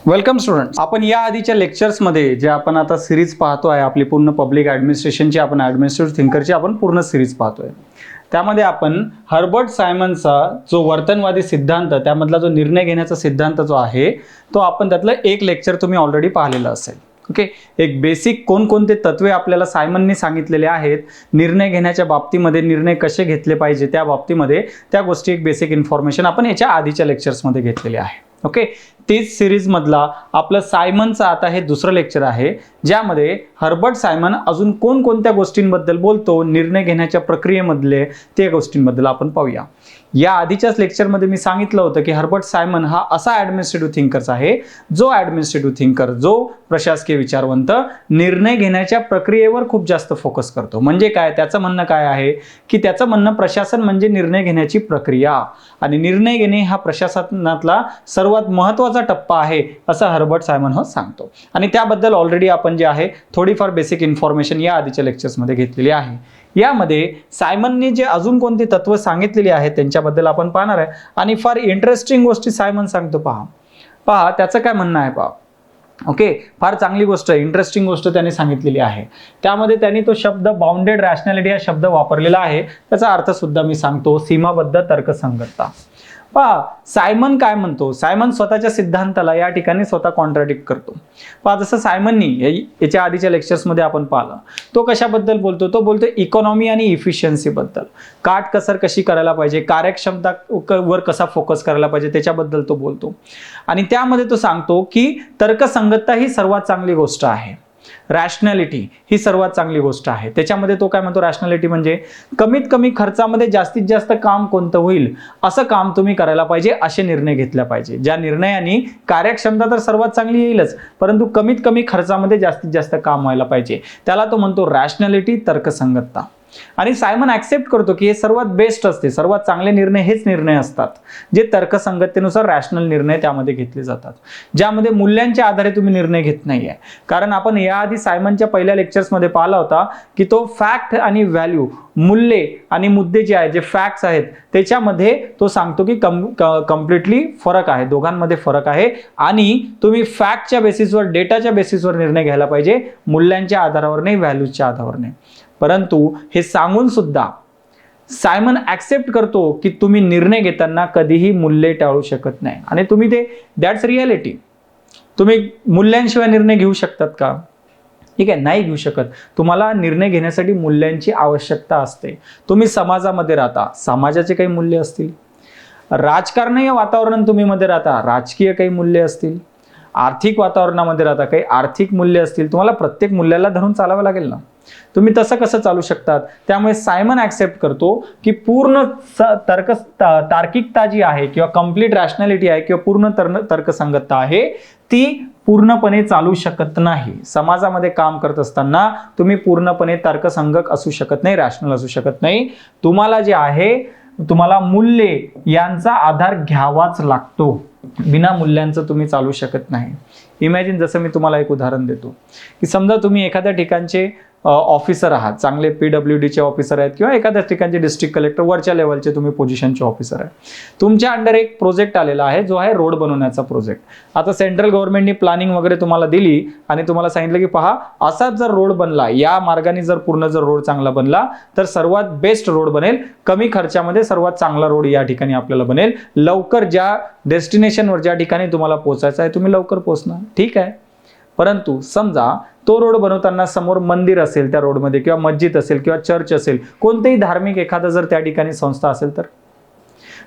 Welcome students. आपण या आधीच्या लेक्चर्समध्ये जे आपण आता सिरीज पाहतो आहे, आपली पूर्ण पब्लिक ॲडमिनिस्ट्रेशनची, आपण ॲडमिनिस्ट्रेटिव्ह थिंकरची आपण पूर्ण सिरीज पाहतोय. त्यामध्ये आपण हर्बर्ट सायमनचा जो वर्तनवादी सिद्धांत, त्यामधला जो निर्णय घेण्याचा सिद्धांत जो आहे तो आपण त्यातलं एक लेक्चर तुम्ही ऑलरेडी पाहिलेलं असेल. ओके, एक बेसिक कोणकोणते तत्वे आपल्याला सायमनने सांगितलेले आहेत निर्णय घेण्याच्या बाबतीमध्ये, निर्णय कसे घेतले पाहिजे त्या बाबतीमध्ये, त्या गोष्टी एक बेसिक इन्फॉर्मेशन आपण याच्या आधीच्या लेक्चर्समध्ये घेतलेली आहे. ओके, तीच सिरीज मधला आपलं सायमनचं आता हे दुसरं लेक्चर आहे, ज्यामध्ये हर्बर्ट सायमन अजून कोणकोणत्या गोष्टींबद्दल बोलतो, निर्णय घेण्याच्या प्रक्रियेमधले त्या गोष्टींबद्दल आपण पाहूया. या आधीच्याच लेक्चरमध्ये मी सांगितलं होतं की हर्बर्ट सायमन हा असा ॲडमिनिस्ट्रेटिव्ह थिंकर्स आहे, जो ॲडमिनिस्ट्रेटिव्ह थिंकर, जो प्रशासकीय विचारवंत निर्णय घेण्याच्या प्रक्रियेवर खूप जास्त फोकस करतो. म्हणजे काय, त्याचं म्हणणं काय आहे की त्याचं म्हणणं प्रशासन म्हणजे निर्णय घेण्याची प्रक्रिया, आणि निर्णय घेणे हा प्रशासनातला सर्वात महत्त्वाचा टप्पा आहे असं हर्बर्ट सायमन सांगतो. आणि त्याबद्दल ऑलरेडी आपण जे आहे थोडीफार बेसिक इन्फॉर्मेशन या आधीच्या लेक्चर्समध्ये घेतलेली आहे. यामध्ये सायमनने जे अजून कोणती तत्व सांगितलेली आहेत त्यांच्याबद्दल आपण पाहणार आहे. आणि फार इंटरेस्टिंग गोष्टी सायमन सांगतो. पहा त्याचं काय म्हणणं आहे. पहा, ओके, फार चांगली गोष्ट आहे, इंटरेस्टिंग गोष्ट त्याने सांगितलेली आहे. त्यामध्ये त्यांनी तो शब्द बाउंडेड रॅशनॅलिटी हा शब्द वापरलेला आहे. त्याचा अर्थ सुद्धा मी सांगतो, सीमाबद्ध तर्कसंगतता. पहा सायमन काय म्हणतो, सायमन स्वतःच्या सिद्धांताला या ठिकाणी स्वतः कॉन्ट्राडिक्ट करतो. पहा जसं सायमननी याच्या आधीच्या लेक्चर्समध्ये आपण पाहिलं, तो कशाबद्दल बोलतो, तो बोलतो इकॉनॉमी आणि इफिशियन्सी बद्दल, काटकसर कशी करायला पाहिजे, कार्यक्षमता वर कसा फोकस करायला पाहिजे त्याच्याबद्दल तो बोलतो. आणि त्यामध्ये तो सांगतो की तर्कसंगतता ही सर्वात चांगली गोष्ट आहे, रॅशनॅलिटी ही सर्वात चांगली गोष्ट आहे. त्याच्यामध्ये तो काय म्हणतो, रॅशनॅलिटी म्हणजे कमीत कमी खर्चामध्ये जास्तीत जास्त काम कोणतं होईल असं काम तुम्ही करायला पाहिजे, असे निर्णय घेतला पाहिजे. ज्या निर्णयाने कार्यक्षमता तर सर्वात चांगली येईलच, परंतु कमीत कमी खर्चामध्ये जास्तीत जास्त काम व्हायला पाहिजे, त्याला तो म्हणतो रॅशनॅलिटी, तर्कसंगतता. आणि सायमन ऍक्सेप्ट करतो की हे सर्वात बेस्ट असते, सर्वात चांगले निर्णय हेच निर्णय असतात जे तर्कसंगततेनुसार रॅशनल निर्णय त्यामध्ये घेतले जातात, ज्यामध्ये मूल्यांच्या आधारे तुम्ही निर्णय घेत नाहीये. कारण आपण याआधी सायमनच्या पहिल्या लेक्चर्समध्ये पाहिला होता की तो फॅक्ट आणि व्हॅल्यू, मूल्ये आणि मुद्दे जे आहेत, जे फॅक्ट्स आहेत, त्याच्यामध्ये तो सांगतो की कम्प्लिटली फरक आहे, दोघांमध्ये फरक आहे. आणि तुम्ही फॅक्टच्या बेसिसवर, डेटाच्या बेसिसवर निर्णय घ्यायला पाहिजे, मूल्यांच्या आधारावर नाही, व्हॅल्यूच्या आधारावर नाही. परंतु हे सांगून सुद्धा सायमन ऍक्सेप्ट करतो की तुम्ही निर्णय घेताना कधीही मूल्ये टाळू शकत नाही. आणि तुम्ही ते, दॅट्स रियालिटी. तुम्ही मूल्यांशिवाय निर्णय घेऊ शकतात का? ठीक आहे, नाही घेऊ शकत. तुम्हाला निर्णय घेण्यासाठी मूल्यांची आवश्यकता असते. तुम्ही समाजामध्ये राहता, समाजाचे काही मूल्य असतील. राजकारणीय वातावरण तुम्ही मध्ये राहता, राजकीय काही मूल्य असतील. आर्थिक वातावरणामध्ये राहता, काही आर्थिक मूल्य असतील. तुम्हाला प्रत्येक मूल्याला धरून चालावं लागेल ना. तुम्ही तसं कसं चालू शकतात? त्यामुळे सायमन ऍक्सेप्ट करतो की पूर्ण तार्किकता जी आहे किंवा कम्प्लीट रॅशनॅलिटी आहे किंवा पूर्ण तर्कसंगतता आहे, ती पूर्णपणे चालू शकत नाही. समाजामध्ये काम करत असताना तुम्ही पूर्णपणे तर्कसंगत असू शकत नाही, रॅशनल असू शकत नाही. तुम्हाला जे आहे, तुम्हाला मूल्ये यांचा आधार घ्यावाच लागतो. बिना मूल्यांचं तुम्ही चालू शकत नाही. इमॅजिन, जसं मी तुम्हाला एक उदाहरण देतो की समजा तुम्ही एखाद्या ठिकाणचे ऑफिसर आहात, चांगले PWDचे ऑफिसर आहेत किंवा एखाद्या ठिकाणचे डिस्ट्रिक्ट कलेक्टर, वरच्या लेवलचे तुम्ही पोझिशनचे ऑफिसर आहे. तुमच्या अंडर एक प्रोजेक्ट आलेला आहे, जो आहे रोड बनवण्याचा प्रोजेक्ट. आता सेंट्रल गव्हर्नमेंटने प्लॅनिंग वगैरे तुम्हाला दिली आणि तुम्हाला सांगितलं की पहा, असाच जर रोड बनला, या मार्गाने जर पूर्ण जर रोड चांगला बनला तर सर्वात बेस्ट रोड बनेल, कमी खर्चामध्ये सर्वात चांगला रोड या ठिकाणी आपल्याला बनेल, लवकर ज्या डेस्टिनेशनवर, ज्या ठिकाणी तुम्हाला पोहोचायचं आहे, तुम्ही लवकर पोहोचणार. ठीक आहे, परंतु समजा तो रोड बनवताना समोर मंदिर असेल त्या रोडमध्ये, किंवा मस्जिद असेल किंवा चर्च असेल, कोणतेही धार्मिक एखादा जर त्या ठिकाणी संस्था असेल, तर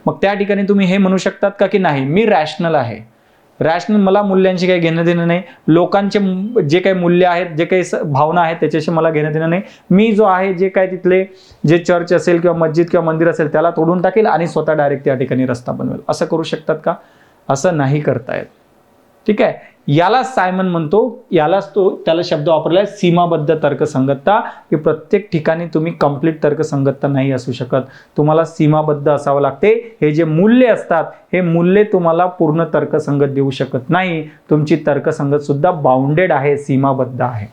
मग त्या ठिकाणी तुम्ही हे म्हणू शकतात का की नाही, मी रॅशनल आहे, रॅशनल, मला मूल्यांशी काही घेणं देणं नाही, लोकांचे जे काही मूल्य आहेत, जे काही भावना आहेत त्याच्याशी मला घेणं देणं नाही, मी जो आहे जे काय तिथले जे चर्च असेल किंवा मस्जिद किंवा मंदिर असेल त्याला तोडून टाकेल आणि स्वतः डायरेक्ट त्या ठिकाणी रस्ता बनवेल. असं करू शकतात का? असं नाही करतायत. ठीक आहे, याला सायमन म्हणतो, यालाच तो त्याला शब्द वापरलाय सीमाबद्ध तर्कसंगतता, की प्रत्येक ठिकाणी तुम्ही कंप्लीट तर्कसंगतता नाही असू शकत, तुम्हाला सीमाबद्ध असावं लागते. हे जे मूल्य असतात, हे मूल्य तुम्हाला पूर्ण तर्कसंगत देऊ शकत नाही. तुमची तर्कसंगत सुद्धा बाउंडेड आहे, सीमाबद्ध आहे.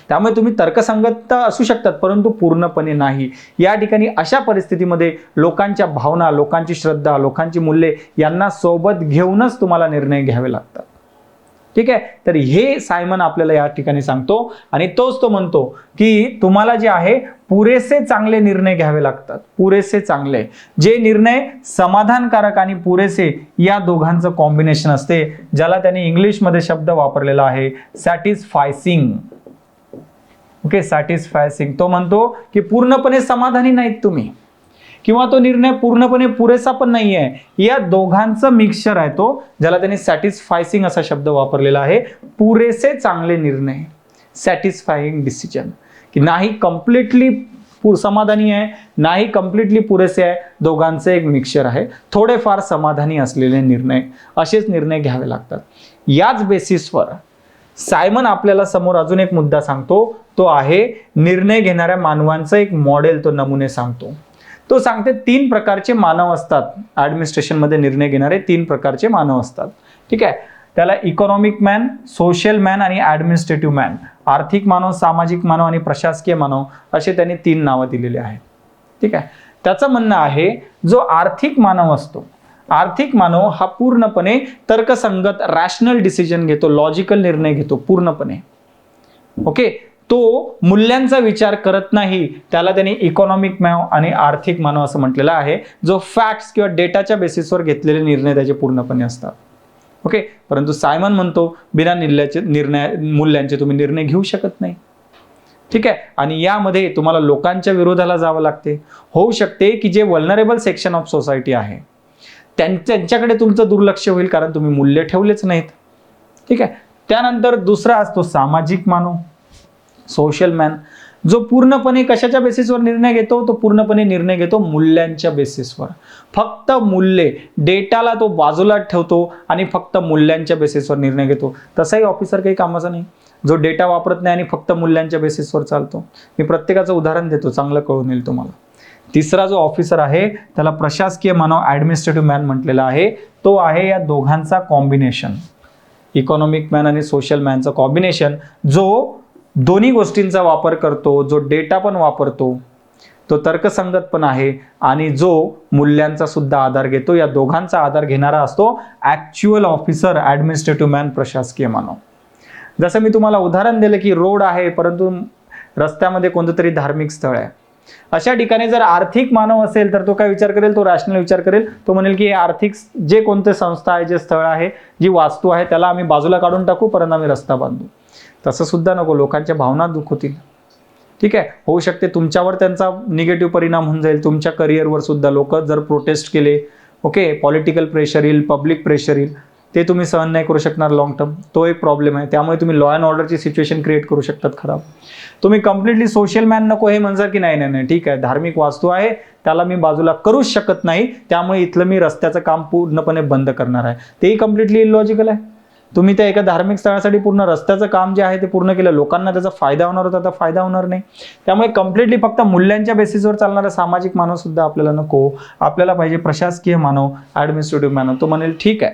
त्यामुळे तुम्ही तर्कसंगत असू शकतात, परंतु पूर्णपणे नाही. या ठिकाणी अशा परिस्थितीमध्ये लोकांच्या भावना, लोकांची श्रद्धा, लोकांची मूल्ये यांना सोबत घेऊनच तुम्हाला निर्णय घ्यावे लागतात. ठीक आहे. तर हे सायमन आपल्याला या ठिकाणी सांगतो आणि तोच तो म्हणतो की तुम्हाला जे आहे पुरेसे चांगले निर्णय घ्यावे लागतात, पुरेसे चांगले, जे निर्णय समाधानकारक आणि पुरेसे या दोघांचं कॉम्बिनेशन असते, ज्याला त्यांनी इंग्लिशमध्ये शब्द वापरलेला आहे सॅटिस्फायसिंग. ओके, सॅटिस्फायसिंग. तो म्हणतो की पूर्णपणे समाधानी नाहीत तुम्ही किंवा तो निर्णय पूर्णपणे पुरेसा पण नाही आहे, या दोघांचं मिक्सचर आहे तो, ज्याला त्यांनी सॅटिस्फायसिंग असा शब्द वापरलेला आहे. पुरेसे चांगले निर्णय, सॅटिस्फाईंग डिसिजन, की नाही कम्प्लिटली समाधानी आहे, नाही कम्प्लिटली पुरेसे आहे, दोघांचं एक मिक्सचर आहे. थोडेफार समाधानी असलेले निर्णय, असेच निर्णय घ्यावे लागतात. याच बेसिसवर सायमन आपल्याला समोर अजून एक मुद्दा सांगतो, तो आहे निर्णय घेणाऱ्या मानवांचं एक मॉडेल, तो नमुने सांगतो. तो सांगते 3 प्रकारचे मानव असतात ऍडमिनिस्ट्रेशन मध्ये, निर्णय घेणारे 3 प्रकारचे मानव असतात. ठीक आहे, त्याला इकॉनॉमिक मॅन, सोशल मॅन आणि ऍडमिनिस्ट्रेटिव्ह मॅन, आर्थिक मानव, सामाजिक मानव आणि प्रशासकीय मानव, असे त्यांनी 3 नावं दिलेली आहेत. ठीक आहे, त्याचं म्हणणं आहे जो आर्थिक मानव असतो, आर्थिक मानव हा पूर्णपणे तर्कसंगत रॅशनल डिसिजन घेतो, लॉजिकल निर्णय घेतो पूर्णपणे. ओके, तो मूल्यांचा विचार करत नाही, त्याला त्यांनी इकॉनॉमिक मानव आणि आर्थिक मानव असं म्हटलेलं आहे, जो फॅक्ट्स किंवा डेटाच्या बेसिसवर घेतलेले निर्णय त्याचे पूर्णपणे असतात. ओके, परंतु सायमन म्हणतो बिना मूल्यांचे तुम्ही निर्णय घेऊ शकत नाही. ठीक आहे, आणि यामध्ये तुम्हाला लोकांच्या विरोधाला जावं लागते. होऊ शकते की जे वल्नरेबल सेक्शन ऑफ सोसायटी आहे त्यांच्याकडे तुमचं दुर्लक्ष होईल, कारण तुम्ही मूल्य ठेवलेच नाहीत. ठीक आहे, त्यानंतर दुसरा असतो सामाजिक मानव, सोशल मॅन, जो पूर्णपणे कशाच्या बेसिसवर निर्णय घेतो, तो पूर्णपणे निर्णय घेतो मूल्यांच्या बेसिसवर. फक्त मूल्ये, डेटाला तो बाजूला ठेवतो आणि फक्त मूल्यांच्या बेसिसवर निर्णय घेतो. तसाही ऑफिसर काही कामाचा नाही जो डेटा वापरत नाही आणि फक्त मूल्यांच्या बेसिसवर चालतो. मी प्रत्येकाचं उदाहरण देतो, चांगलं कळून येईल तुम्हाला. तिसरा जो ऑफिसर आहे त्याला प्रशासकीय मानव, ऍडमिनिस्ट्रेटिव्ह मॅन म्हटलेला आहे. तो आहे या दोघांचा कॉम्बिनेशन, इकॉनॉमिक मॅन आणि सोशल मॅनचा कॉम्बिनेशन, जो दोन्ही गोष्टींचा वापर करतो, जो डेटा पण वापरतो, तो तर्कसंगत पण आहे आणि जो मूल्यांचा सुद्धा आधार घेतो. या दोघांचा आधार घेणारा असतो ऍक्च्युअल ऑफिसर, ऍडमिनिस्ट्रेटिव्ह मॅन, प्रशासकीय मानव. जसं मी तुम्हाला उदाहरण दिलं की रोड आहे परंतु रस्त्यामध्ये कोणतं तरी धार्मिक स्थळ आहे, अशा ठिकाणी जर आर्थिक मानव असेल तर तो काय विचार करेल, तो रॅशनल विचार करेल. तो म्हणेल की हे आर्थिक जे कोणते संस्था आहे, जे स्थळ आहे, जी वास्तू आहे, त्याला आम्ही बाजूला काढून टाकू, परंतु आम्ही रस्ता बांधू. तसं सुद्धा नको, लोकांच्या भावना दुःख होतील. ठीक आहे, होऊ शकते तुमच्यावर त्यांचा निगेटिव्ह परिणाम होऊन जाईल, तुमच्या करिअरवर सुद्धा. लोक जर प्रोटेस्ट केले, ओके, पॉलिटिकल प्रेशर येईल, पब्लिक प्रेशर येईल, ते तुम्ही सहन नाही करू शकणार लॉंग टर्म. तो एक प्रॉब्लेम आहे. त्यामुळे तुम्ही लॉ अँड ऑर्डरची सिच्युएशन क्रिएट करू शकतात खराब. तुम्ही कम्प्लिटली सोशल मॅन नको हे म्हणणार की नाही नाही नाही ठीक आहे, धार्मिक वास्तू आहे, त्याला मी बाजूला करूच शकत नाही, त्यामुळे इथलं मी रस्त्याचं काम पूर्णपणे बंद करणार आहे. तेही कम्प्लिटली इलॉजिकल आहे. तुम्ही त्या एका धार्मिक स्थळासाठी पूर्ण रस्त्याचं काम जे आहे ते पूर्ण केलं, लोकांना त्याचा फायदा होणार होता, आता फायदा होणार नाही. त्यामुळे कम्प्लिटली फक्त मूल्यांच्या बेसिसवर चालणारा सामाजिक मानव सुद्धा आपल्याला नको. आपल्याला पाहिजे प्रशासकीय मानव, ऍडमिनिस्ट्रेटिव्ह मानव. तो म्हणेल ठीक आहे,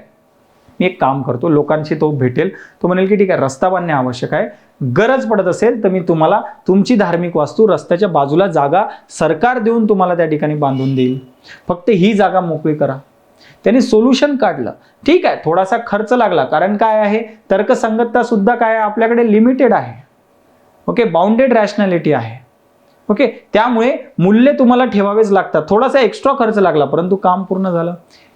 मी एक काम करतो, लोकांशी तो भेटेल, तो म्हणेल की ठीक आहे, रस्ता बांधणे आवश्यक आहे, गरज पडत असेल तर मी तुम्हाला तुमची धार्मिक वास्तू रस्त्याच्या बाजूला जागा सरकार देऊन तुम्हाला त्या ठिकाणी बांधून देईल, फक्त ही जागा मोकळी करा. त्यांनी सोल्युशन काढलं. ठीक आहे, थोडासा खर्च लागला, कारण काय आहे, तर्कसंगतता सुद्धा काय आहे, आपल्याकडे लिमिटेड आहे. ओके, बाउंडेड रॅशनॅलिटी आहे. ओके, त्यामुळे मूल्य तुम्हाला ठेवावेच लागतात. थोडासा एक्स्ट्रा खर्च लागला, परंतु काम पूर्ण झालं.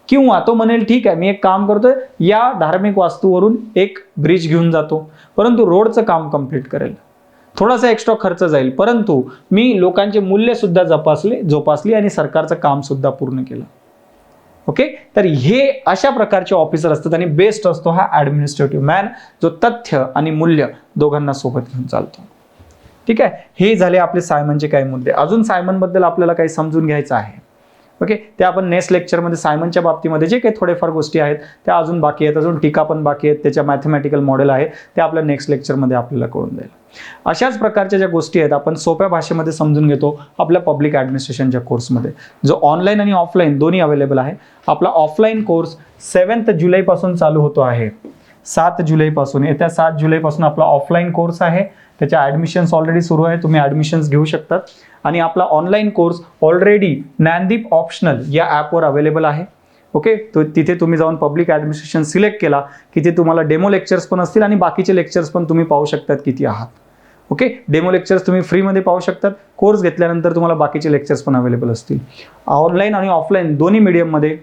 किंवा तो म्हणेल ठीक आहे, मी एक काम करतोय, या धार्मिक वास्तूवरून एक ब्रिज घेऊन जातो, परंतु रोडचं काम कंप्लीट करेल. थोडासा एक्स्ट्रा खर्च जाईल, परंतु मी लोकांचे मूल्य सुद्धा जोपासली आणि सरकारचं काम सुद्धा पूर्ण केलं. ओके, तर हे अशा प्रकारचे ऑफिसर असतात आणि बेस्ट असतो हा ऍडमिनिस्ट्रेटिव्ह मॅन, जो तथ्य आणि मूल्य दोघांना सोबत घेऊन चालतो. ठीक आहे, हे झाले आपले सायमनचे काही मुद्दे. अजून सायमन बद्दल आपल्याला काही समजून घ्यायचं आहे. ओके, ते आपण नेक्स्ट लेक्चरमध्ये सायमनच्या बाबतीमध्ये जे काही थोडेफार गोष्टी आहेत त्या अजून बाकी आहेत, अजून टीका पण बाकी आहेत, त्याच्या मॅथमॅटिकल मॉडेल आहे, ते आपल्या नेक्स्ट लेक्चरमध्ये आपल्याला कळून जाईल. अशाच प्रकारच्या ज्या गोष्टी आहेत आपण सोप्या भाषेमध्ये समजून घेतो आपल्या पब्लिक ॲडमिनिस्ट्रेशनच्या कोर्समध्ये, जो ऑनलाईन आणि ऑफलाईन दोन्ही अवेलेबल आहे. आपला ऑफलाईन कोर्स 7 जुलैपासून चालू होतो आहे. 7 जुलैपासून, येत्या 7 जुलैपासून आपला ऑफलाईन कोर्स आहे. त्याच्या ॲडमिशन्स ऑलरेडी सुरू आहे, तुम्ही ॲडमिशन्स घेऊ शकतात. आणि आपला online course already Gyandeep optional या ॲपवर अवेलेबल आहे. ओके, तो तिथे तुम्ही जाऊन पब्लिक ॲडमिनिस्ट्रेशन सिलेक्ट केला की ते तुम्हाला डेमो लेक्चर्स पण असतील आणि बाकीचे लेक्चर्स पण तुम्ही पाहू शकतात किती आहात. ओके, डेमो लेक्चर्स तुम्ही फ्रीमध्ये पाहू शकतात. कोर्स घेतल्यानंतर तुम्हाला बाकीचे लेक्चर्स पण अवेलेबल असतील. ऑनलाईन आणि ऑफलाईन दोन्ही मीडियममध्ये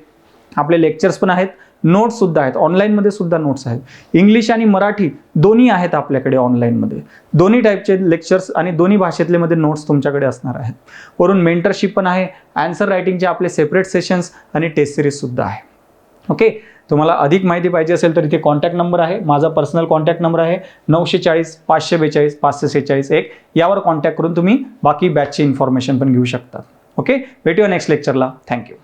आपले लेक्चर्स पण आहेत, नोट्ससुद्धा आहेत. ऑनलाईनमध्ये सुद्धा नोट्स आहेत. इंग्लिश आणि मराठी दोन्ही आहेत आपल्याकडे ऑनलाईनमध्ये. दोन्ही टाईपचे लेक्चर्स आणि दोन्ही भाषेतले मध्ये नोट्स तुमच्याकडे असणार आहेत. वरून मेंटरशिप पण आहे, आन्सर रायटिंगचे आपले सेपरेट सेशन्स आणि टेस्ट सिरीजसुद्धा आहे. ओके, तुम्हाला अधिक माहिती पाहिजे असेल तर इथे कॉन्टॅक्ट नंबर आहे. माझा पर्सनल कॉन्टॅक्ट नंबर आहे 940 542 546 1. यावर कॉन्टॅक्ट करून तुम्ही बाकी बॅचची इन्फॉर्मेशन पण घेऊ शकता. ओके, भेटूया नेक्स्ट लेक्चरला. थँक्यू.